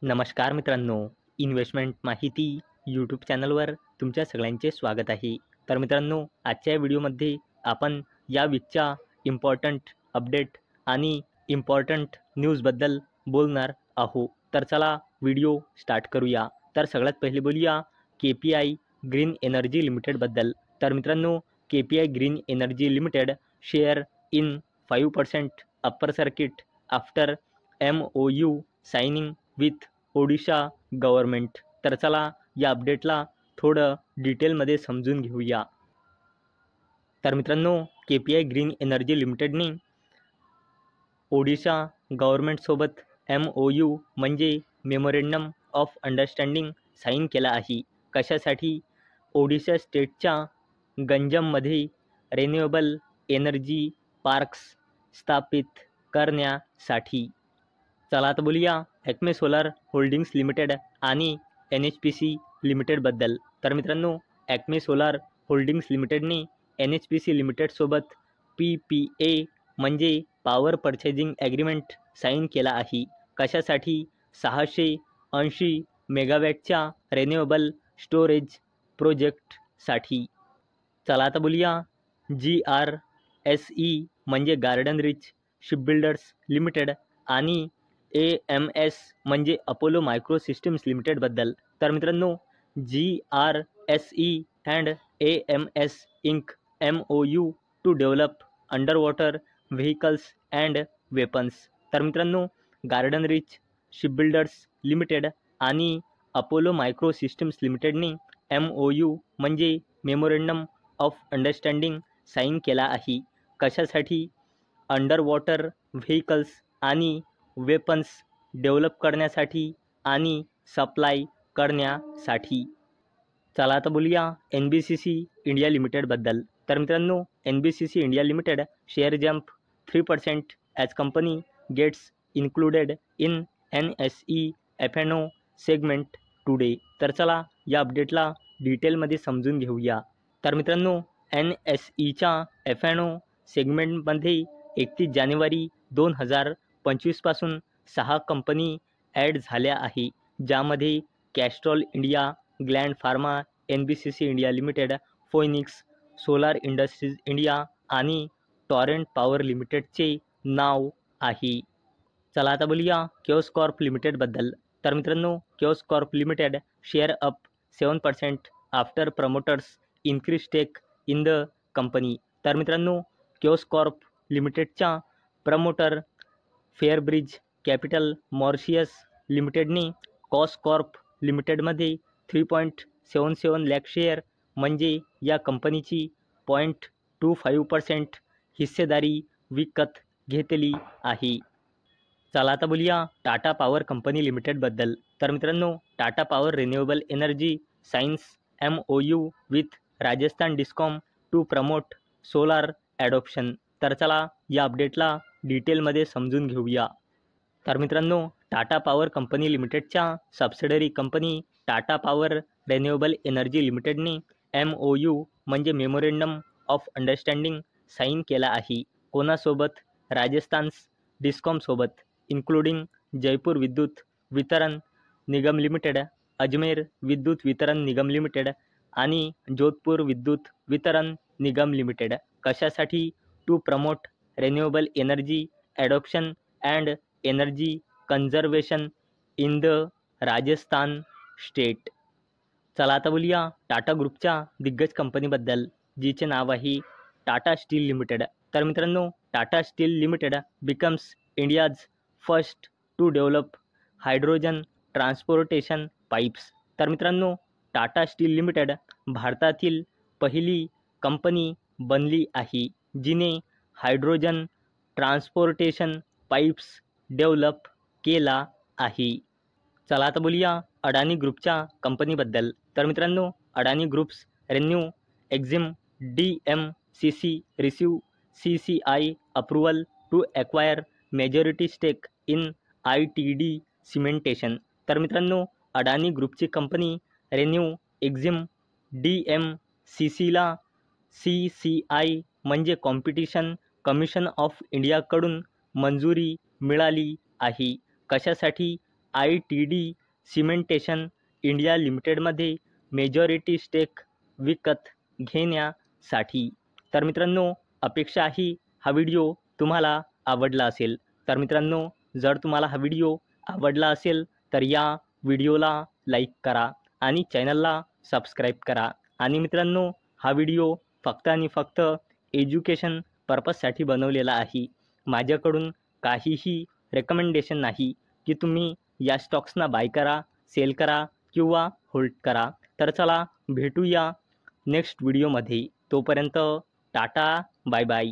नमस्कार मित्रांनो, इन्व्हेस्टमेंट माहिती यूट्यूब चॅनलवर तुमच्या सगळ्यांचे स्वागत आहे. तर मित्रांनो, आजच्या व्हिडिओमध्ये आपण या वीकच्या इम्पॉर्टंट अपडेट आणि इम्पॉर्टंट न्यूजबद्दल बोलणार आहोत. तर चला व्हिडिओ स्टार्ट करूया. तर सगळ्यात पहिले बोलूया KPI ग्रीन एनर्जी लिमिटेडबद्दल. तर मित्रांनो, KPI green energy limited share in 5% upper circuit after MOU signing with Odisha government. तर चला या अपडेटला थोडं डिटेलमध्ये समजून घेऊया. तर मित्रांनो, KPI ग्रीन एनर्जी लिमिटेडने ओडिशा गव्हर्नमेंटसोबत MOU म्हणजे मेमोरेंडम ऑफ अंडरस्टँडिंग साईन केला आहे. कशासाठी? ओडिशा स्टेटच्या गंजममध्ये रिन्युएबल एनर्जी पार्क्स स्थापित करण्यासाठी. चला आता बोलूया ॲक्मे सोलार होल्डिंग्स लिमिटेड आणि NHPC लिमिटेडबद्दल. तर मित्रांनो, ॲक्मे सोलार होल्डिंग्स लिमिटेडने NHPC लिमिटेडसोबत PPA म्हणजे पॉवर पर्चेजिंग ॲग्रीमेंट साईन केला आहे. कशासाठी? 680 मेगावॅटच्या रिन्युएबल स्टोरेज प्रोजेक्टसाठी. चला आता बोलूया GRSE म्हणजे गार्डन रिच शिपबिल्डर्स लिमिटेड आणि AMS म्हणजे अपोलो मायक्रो सिस्टम्स लिमिटेडबद्दल. तर मित्रांनो, GRSE and AMS ink MOU to develop under water vehicles and weapons. तर मित्रांनो, गार्डन रिच शिपबिल्डर्स लिमिटेड आणि अपोलो मायक्रो सिस्टम्स लिमिटेडने MOU म्हणजे मेमोरेंडम ऑफ अंडरस्टँडिंग साईन केला आहे. कशासाठी? अंडर वॉटर व्हेकल्स आणि वेपन्स डेव्हलप करण्यासाठी आणि सप्लाय करण्यासाठी. चला आता बोलूया NBCC इंडिया लिमिटेडबद्दल. तर मित्रांनो, NBCC India limited share jump 3% as company gets included in NSE F&O segment today. तर चला या अपडेटला डिटेलमध्ये समजून घेऊया. तर मित्रांनो, NSEच्या F&O सेगमेंटमध्ये 31 जानेवारी 2025 6 कंपनी ॲड झाल्या आहे, ज्यामध्ये Castrol India, Gland pharma, NBCC India limited, phoenix solar industries India आणि टॉरेंट पॉवर लिमिटेडचे नाव आहे. चला आता बोलूया केओस कॉर्प लिमिटेडबद्दल. तर मित्रांनो, केओस corp limited share up 7% after promoters increase stake in the company. तर मित्रांनो, केओस कॉर्प लिमिटेडच्या प्रमोटर फेअरब्रिज कॅपिटल मॉरिशस लिमिटेडने कॉस कॉर्प लिमिटेडमध्ये 3.77 लाख शेअर म्हणजे या कंपनीची 0.25% हिस्सेदारी विकत घेतली आहे. चला आता बोलूया टाटा पॉवर कंपनी लिमिटेडबद्दल. तर मित्रांनो, Tata power renewable energy signs MOU with Rajasthan discom to promote solar adoption. तर चला या अपडेटला डिटेलमध्ये समजून घेऊया. तर मित्रांनो, टाटा पॉवर कंपनी लिमिटेडच्या subsidiary company Tata power renewable energy लिमिटेडने MOU म्हणजे मेमोरेंडम ऑफ अंडरस्टँडिंग साईन केला आहे. कोणासोबत? राजस्थान डिस्कॉमसोबत, इन्क्लुडिंग जयपूर विद्युत वितरण निगम लिमिटेड, अजमेर विद्युत वितरण निगम लिमिटेड आणि जोधपूर विद्युत वितरण निगम लिमिटेड. कशासाठी? To promote renewable energy adoption and energy conservation in the Rajasthan state. चला आता बोलूया टाटा ग्रुपच्या दिग्गज कंपनीबद्दल, जिचे नाव आहे टाटा स्टील लिमिटेड. तर मित्रांनो, Tata steel limited becomes India's first to develop hydrogen transportation pipes. तर मित्रांनो, टाटा स्टील लिमिटेड भारतातील पहिली कंपनी बनली आहे जिने हायड्रोजन ट्रान्सपोर्टेशन पाईप्स डेव्हलप केला आहे. चला आता बोलूया अडानी ग्रुपच्या कंपनीबद्दल. तर मित्रांनो, Adani groups renew exim DMCC receive CCI approval to acquire majority stake in ITD cementation. तर मित्रांनो, अडानी ग्रुपची कंपनी रेन्यू एक्झिम DMCCला CCI म्हणजे कॉम्पिटिशन कमिशन ऑफ इंडियाकडून मंजुरी मिळाली आहे. कशासाठी? ITD सिमेंटेशन इंडिया लिमिटेडमध्ये मेजॉरिटी स्टेक विकत घेण्यासाठी. तर मित्रांनो, अपेक्षा आहे हा व्हिडिओ तुम्हाला आवडला असेल. तर मित्रांनो, जर तुम्हाला हा व्हिडिओ आवडला असेल तर या व्हिडिओला लाईक करा आणि चॅनलला सबस्क्राईब करा. आणि मित्रांनो, हा व्हिडिओ फक्त आणि फक्त एज्युकेशन पर्पजसाठी बनवलेला आहे. माझ्याकडून काहीही रेकमेंडेशन नाही की तुम्ही या स्टॉक्सना बाय करा, सेल करा किंवा होल्ड करा. तर चला भेटूया नेक्स्ट व्हिडिओमध्ये. तोपर्यंत टाटा, बाय बाय.